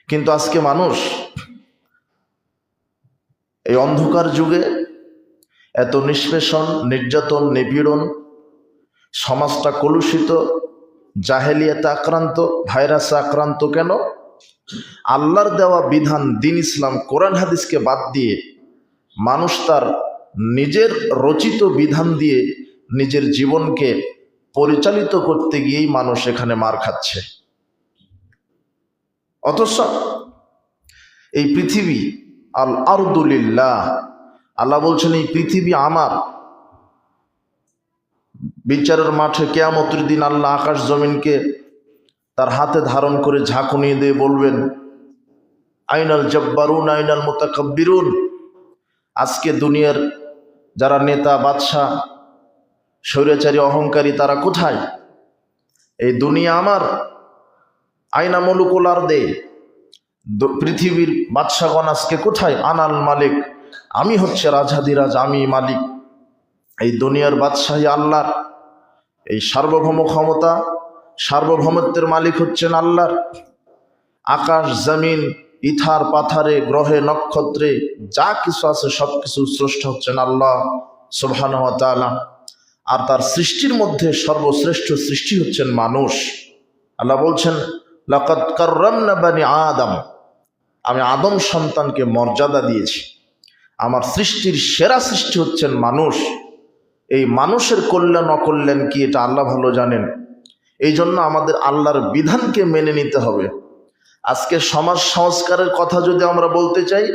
কিন্তু আজকে মানুষ এই অন্ধকার যুগে এত নিষ্পেষণ, নির্যাতন, নিপীড়ন, সমাজটা কলুষিত, জাহেলিয়াতে আক্রান্ত, ভাইরাসে আক্রান্ত। কেন? আল্লাহর দেওয়া বিধান, দিন ইসলাম, কোরআন হাদিসকে বাদ দিয়ে মানুষ তার নিজের রচিত বিধান দিয়ে নিজের জীবনকে পরিচালিত করতে গিয়েই মানুষ এখানে মার খাচ্ছে। অথচ এই পৃথিবী আল আরদু লিল্লাহ, আল্লাহ বলছেন এই পৃথিবী আমার। বিচারের মাঠে কিয়ামতের দিন আল্লাহ আকাশ জমিনকে তার হাতে ধারণ করে ঝাঁকুনি দিয়ে বলবেন, আইনাল জব্বারুন আইনাল মুতাকাব্বিরুন। আজকে দুনিয়ার যারা নেতা, বাদশাহ, স্বৈরাচারী, অহংকারী, তারা কোথায়? এই দুনিয়া আমার। আইনা মুলুকুল আরদে, পৃথিবীর বাদশাগণ আজকে কোথায়? আনাল মালিক, আমি হচ্ছে রাজাধিরাজ, আমি মালিক। এই দুনিয়ার বাদশাহী আল্লাহর, এই সার্বভৌম ক্ষমতা, সার্বভৌমত্বের মালিক হচ্ছেন আল্লাহর। আকাশ জমিন, ইথার পাথারে, গ্রহে নক্ষত্রে যা কিছু আছে সব কিছু স্রষ্টা হচ্ছেন আল্লাহ সুবহানাহু ওয়া তাআলা। আর তার সৃষ্টির মধ্যে সর্বশ্রেষ্ঠ সৃষ্টি হচ্ছেন মানুষ। আল্লাহ বলছেন, লাকাদ কাররামনা বানি আদম, আমি আদম সন্তানকে মর্যাদা দিয়েছি। আমার সৃষ্টির সেরা সৃষ্টি হচ্ছেন মানুষ। এই মানুষের কল্যাণ অকল্যাণ কি এটা আল্লাহ ভালো জানেন। এই জন্য আমাদের আল্লাহর বিধানকে মেনে নিতে হবে। আজকে সমাজ সংস্কারের কথা যদি আমরা বলতে চাই,